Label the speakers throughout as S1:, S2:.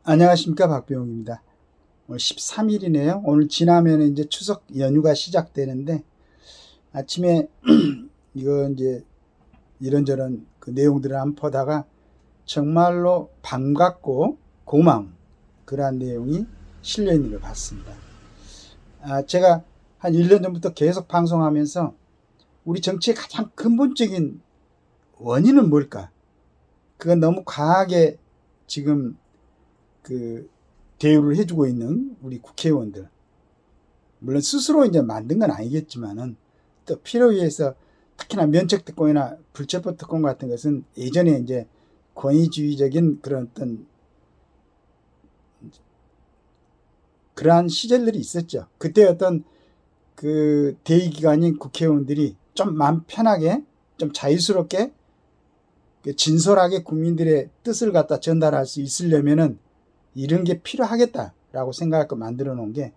S1: 안녕하십니까, 박병욱입니다. 오늘 13일이네요. 오늘 지나면 이제 추석 연휴가 시작되는데 아침에 이거 이제 이런저런 그 내용들을 한번 보다가 정말로 반갑고 고마운 그러한 내용이 실려 있는 걸 봤습니다. 제가 한 1년 전부터 계속 방송하면서 우리 정치의 가장 근본적인 원인은 뭘까? 그건 너무 과하게 지금 그 대우를 해주고 있는 우리 국회의원들, 물론 스스로 이제 만든 건 아니겠지만은 또 필요에 의해서 특히나 면책특권이나 불체포특권 같은 것은 예전에 이제 권위주의적인 그런 어떤 그러한 시절들이 있었죠. 그때 어떤 그 대의기관인 국회의원들이 좀 마음 편하게 좀 자유스럽게 진솔하게 국민들의 뜻을 갖다 전달할 수 있으려면은 이런 게 필요하겠다라고 생각하고 만들어 놓은 게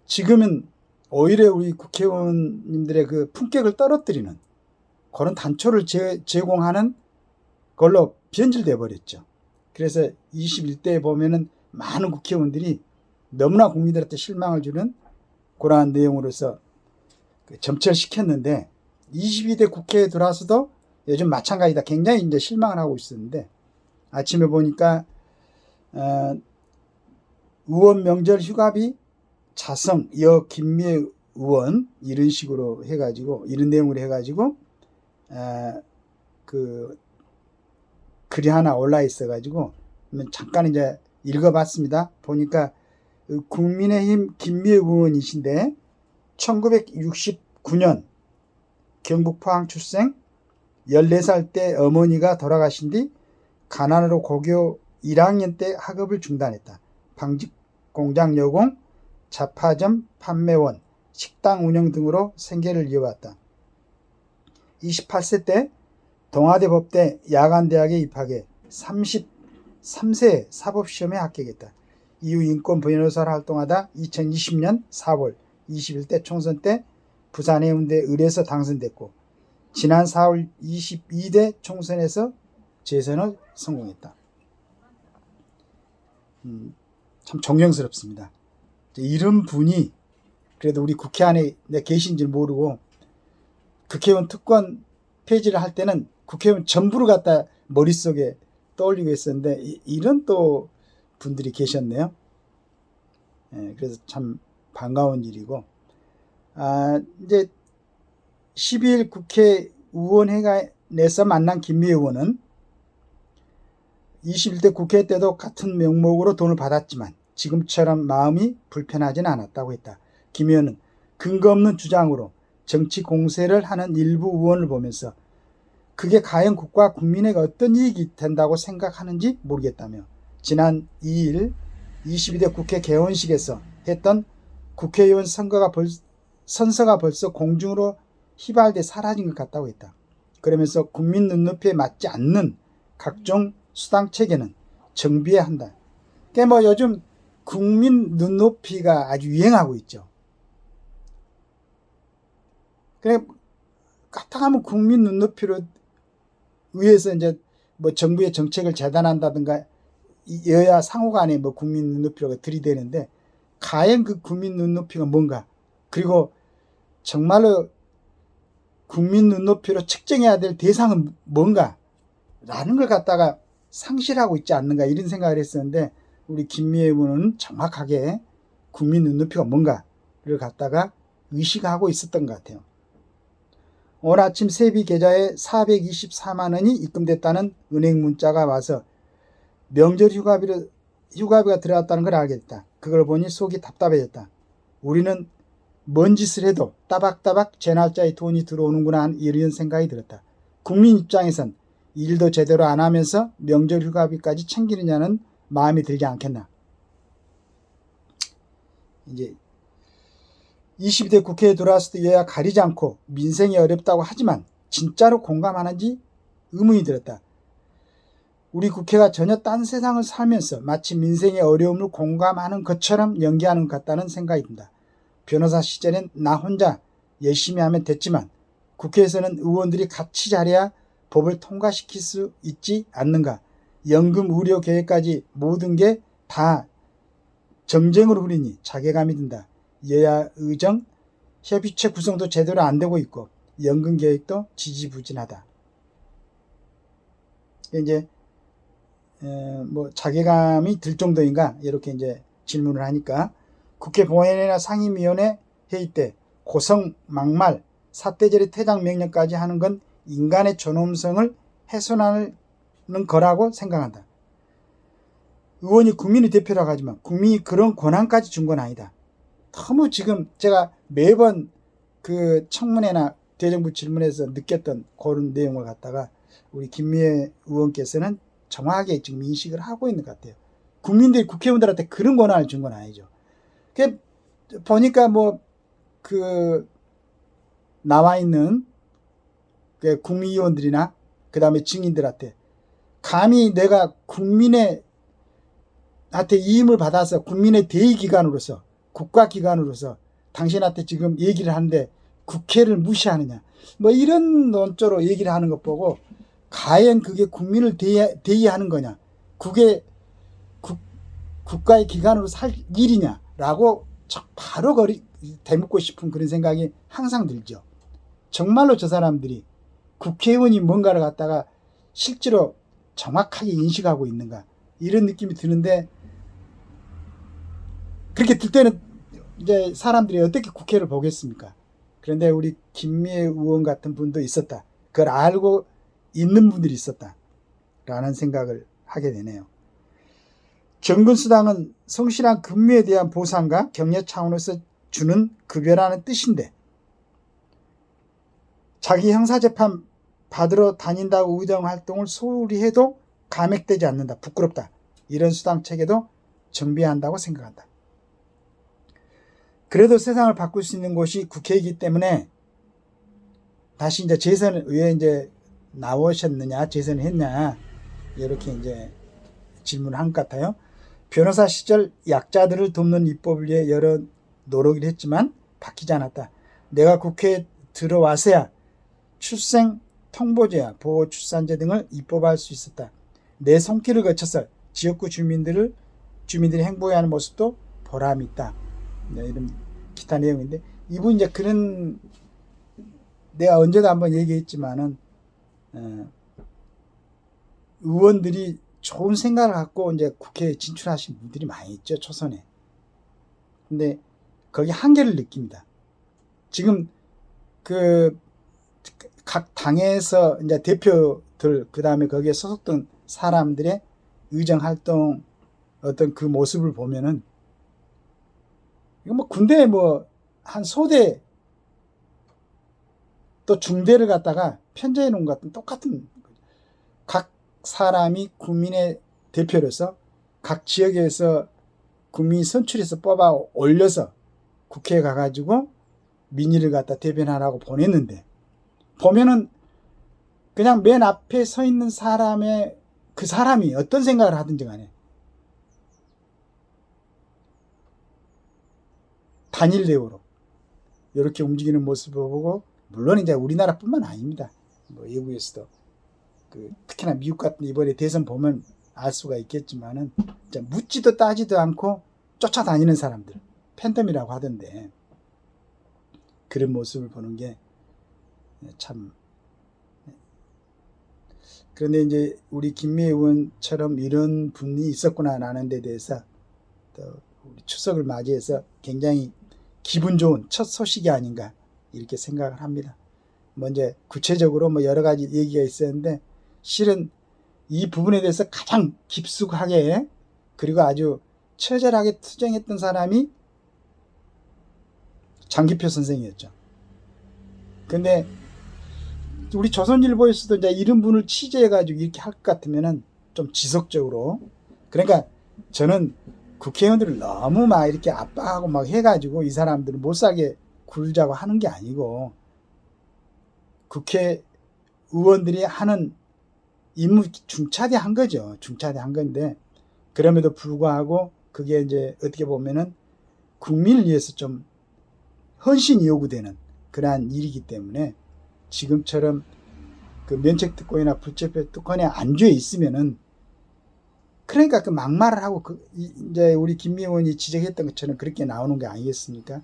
S1: 지금은 오히려 우리 국회의원님들의 그 품격을 떨어뜨리는 그런 단초를 제공하는 걸로 변질돼 버렸죠. 그래서 21대에 보면은 많은 국회의원들이 너무나 국민들한테 실망을 주는 그러한 내용으로서 점철시켰는데 22대 국회에 들어와서도 요즘 마찬가지다. 굉장히 이제 실망을 하고 있었는데 아침에 보니까 의원 명절 휴가비 자성 여 김미애 의원 이런 식으로 해가지고 이런 내용으로 해가지고 그 글이 하나 올라 있어가지고 잠깐 이제 읽어봤습니다. 보니까 국민의힘 김미애 의원이신데 1969년 경북 포항 출생 14살 때 어머니가 돌아가신 뒤 가난으로 고교 1학년 때 학업을 중단했다. 방직 공장 여공, 잡화점 판매원, 식당 운영 등으로 생계를 이어왔다. 28세 때 동아대 법대 야간대학에 입학해 33세 사법시험에 합격했다. 이후 인권 변호사로 활동하다 2020년 4월 21대 총선 때 부산 해운대 을에서 당선됐고 지난 4월 22대 총선에서 재선을 성공했다. 참 존경스럽습니다. 이런 분이 그래도 우리 국회 안에 계신지 모르고 국회의원 특권 폐지를 할 때는 국회의원 전부를 갖다 머릿속에 떠올리고 있었는데 이런 또 분들이 계셨네요. 그래서 참 반가운 일이고 이제 12일 국회의원회관에서 만난 김미애 의원은 21대 국회 때도 같은 명목으로 돈을 받았지만 지금처럼 마음이 불편하지는 않았다고 했다. 김 의원은 근거 없는 주장으로 정치 공세를 하는 일부 의원을 보면서 그게 과연 국가 국민에게 어떤 이익이 된다고 생각하는지 모르겠다며 지난 2일 22대 국회 개원식에서 했던 국회의원 선서가 벌써 공중으로 휘발돼 사라진 것 같다고 했다. 그러면서 국민 눈높이에 맞지 않는 각종 수당 체계는 정비해야 한다. 그러니까 요즘 국민 눈높이가 아주 유행하고 있죠. 그래 까딱하면 국민 눈높이로 의해서 이제 정부의 정책을 재단한다든가 여야 상호간에 국민 눈높이로 들이대는데 과연 그 국민 눈높이가 뭔가 그리고 정말로 국민 눈높이로 측정해야 될 대상은 뭔가 라는 걸 갖다가 상실하고 있지 않는가 이런 생각을 했었는데 우리 김미애 의원은 정확하게 국민 눈높이가 뭔가를 갖다가 의식하고 있었던 것 같아요. 오늘 아침 세비 계좌에 424만 원이 입금됐다는 은행 문자가 와서 명절 휴가비가 들어왔다는 걸 알게 됐다. 그걸 보니 속이 답답해졌다. 우리는 뭔 짓을 해도 따박따박 제 날짜에 돈이 들어오는구나 하는 이런 생각이 들었다. 국민 입장에선 일도 제대로 안 하면서 명절 휴가비까지 챙기느냐는 마음이 들지 않겠나. 이제 22대 국회에 들어왔을 때 여야 가리지 않고 민생이 어렵다고 하지만 진짜로 공감하는지 의문이 들었다. 우리 국회가 전혀 딴 세상을 살면서 마치 민생의 어려움을 공감하는 것처럼 연기하는 것 같다는 생각이 든다. 변호사 시절엔 나 혼자 열심히 하면 됐지만 국회에서는 의원들이 같이 잘해야 법을 통과시킬 수 있지 않는가. 연금 의료 계획까지 모든 게 다 정쟁으로 흐리니 자괴감이 든다. 여야 의정 협의체 구성도 제대로 안 되고 있고 연금 계획도 지지부진하다. 이제 뭐 자괴감이 들 정도인가 이렇게 이제 질문을 하니까 국회 본회의나 상임위원회 회의 때 고성 막말 사태절의 퇴장 명령까지 하는 건 인간의 존엄성을 훼손하는 거라고 생각한다. 의원이 국민의 대표라고 하지만 국민이 그런 권한까지 준 건 아니다. 너무 지금 제가 매번 그 청문회나 대정부 질문에서 느꼈던 그런 내용을 갖다가 우리 김미애 의원께서는 정확하게 지금 인식을 하고 있는 것 같아요. 국민들이 국회의원들한테 그런 권한을 준 건 아니죠. 보니까 뭐 그 나와 있는 그 국민의원들이나 그 다음에 증인들한테 감히 내가 국민의 한테 이임을 받아서 국민의 대의기관으로서 국가기관으로서 당신한테 지금 얘기를 하는데 국회를 무시하느냐 뭐 이런 논조로 얘기를 하는 것 보고 과연 그게 국민을 대의하는 거냐 국가의 기관으로 살 일이냐라고 바로 대묻고 싶은 그런 생각이 항상 들죠. 정말로 저 사람들이 국회의원이 뭔가를 갖다가 실제로 정확하게 인식하고 있는가 이런 느낌이 드는데 그렇게 들 때는 이제 사람들이 어떻게 국회를 보겠습니까? 그런데 우리 김미애 의원 같은 분도 있었다. 그걸 알고 있는 분들이 있었다. 라는 생각을 하게 되네요. 정근수당은 성실한 근무에 대한 보상과 격려 차원에서 주는 급여라는 뜻인데 자기 형사재판 받으러 다닌다고 의정활동을 소홀히 해도 감액되지 않는다. 부끄럽다. 이런 수당체계도 정비한다고 생각한다. 그래도 세상을 바꿀 수 있는 곳이 국회이기 때문에 다시 이제 재선을 왜 이제 나오셨느냐, 재선을 했냐 이렇게 이제 질문을 한 것 같아요. 변호사 시절 약자들을 돕는 입법을 위해 여러 노력을 했지만 바뀌지 않았다. 내가 국회에 들어와서야 출생 통보제야 보호출산제 등을 입법할 수 있었다. 내 손길을 거쳐서 지역구 주민들이 행복해하는 모습도 보람이 있다. 네, 이런 기타 내용인데 이분 이제 그런 내가 언제도 한번 얘기했지만은 의원들이 좋은 생각을 갖고 이제 국회에 진출하신 분들이 많이 있죠, 초선에. 근데 거기 한계를 느낍니다. 지금 각 당에서 이제 대표들 그다음에 거기에 소속된 사람들의 의정 활동 어떤 그 모습을 보면은 이거 뭐 군대에 뭐 한 소대 또 중대를 갖다가 편제해 놓은 것 같은 똑같은 각 사람이 국민의 대표로서 각 지역에서 국민이 선출해서 뽑아 올려서 국회에 가가지고 민의를 갖다 대변하라고 보냈는데 보면은 그냥 맨 앞에 서 있는 그 사람이 어떤 생각을 하든지 간에 단일 대우로 이렇게 움직이는 모습을 보고 물론 이제 우리나라뿐만 아닙니다. 뭐 외국에서도 특히나 미국 같은 이번에 대선 보면 알 수가 있겠지만은 묻지도 따지도 않고 쫓아다니는 사람들 팬덤이라고 하던데 그런 모습을 보는 게 참. 그런데 이제 우리 김미애 의원처럼 이런 분이 있었구나라는 데 대해서 또 우리 추석을 맞이해서 굉장히 기분 좋은 첫 소식이 아닌가 이렇게 생각을 합니다. 먼저 구체적으로 뭐 여러 가지 얘기가 있었는데 실은 이 부분에 대해서 가장 깊숙하게 그리고 아주 처절하게 투쟁했던 사람이 장기표 선생이었죠. 근데 우리 조선일보에서도 이제 이런 분을 취재해가지고 이렇게 할 것 같으면은 좀 지속적으로 그러니까 저는 국회의원들을 너무 막 이렇게 압박하고 막 해가지고 이 사람들을 못 살게 굴자고 하는 게 아니고 국회의원들이 하는 임무 중차대한 거죠. 중차대한 건데 그럼에도 불구하고 그게 이제 어떻게 보면은 국민을 위해서 좀 헌신이 요구되는 그러한 일이기 때문에 지금처럼 그 면책특권이나 불체포 특권에 안주해 있으면은 그러니까 그 막말을 하고 이제 우리 김미 의원이 지적했던 것처럼 그렇게 나오는 게 아니겠습니까?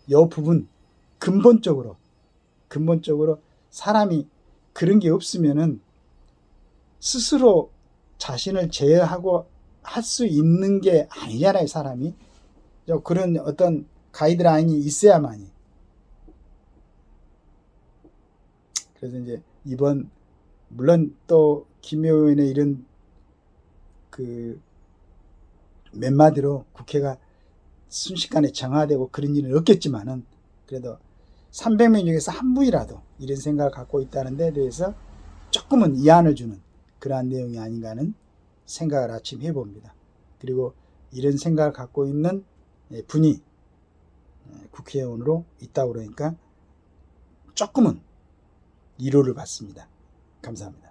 S1: 이 부분 근본적으로 사람이 그런 게 없으면은 스스로 자신을 제어하고 할 수 있는 게 아니잖아요, 사람이. 그런 어떤 가이드라인이 있어야만이. 그래서 이제 이번 물론 또 김 의원의 이런 그 몇 마디로 국회가 순식간에 정화되고 그런 일은 없겠지만은 그래도 300명 중에서 한 분이라도 이런 생각을 갖고 있다는 데 대해서 조금은 이안을 주는 그러한 내용이 아닌가 하는 생각을 아침 해봅니다. 그리고 이런 생각을 갖고 있는 분이 국회의원으로 있다고 그러니까 조금은 위로를 받습니다. 감사합니다.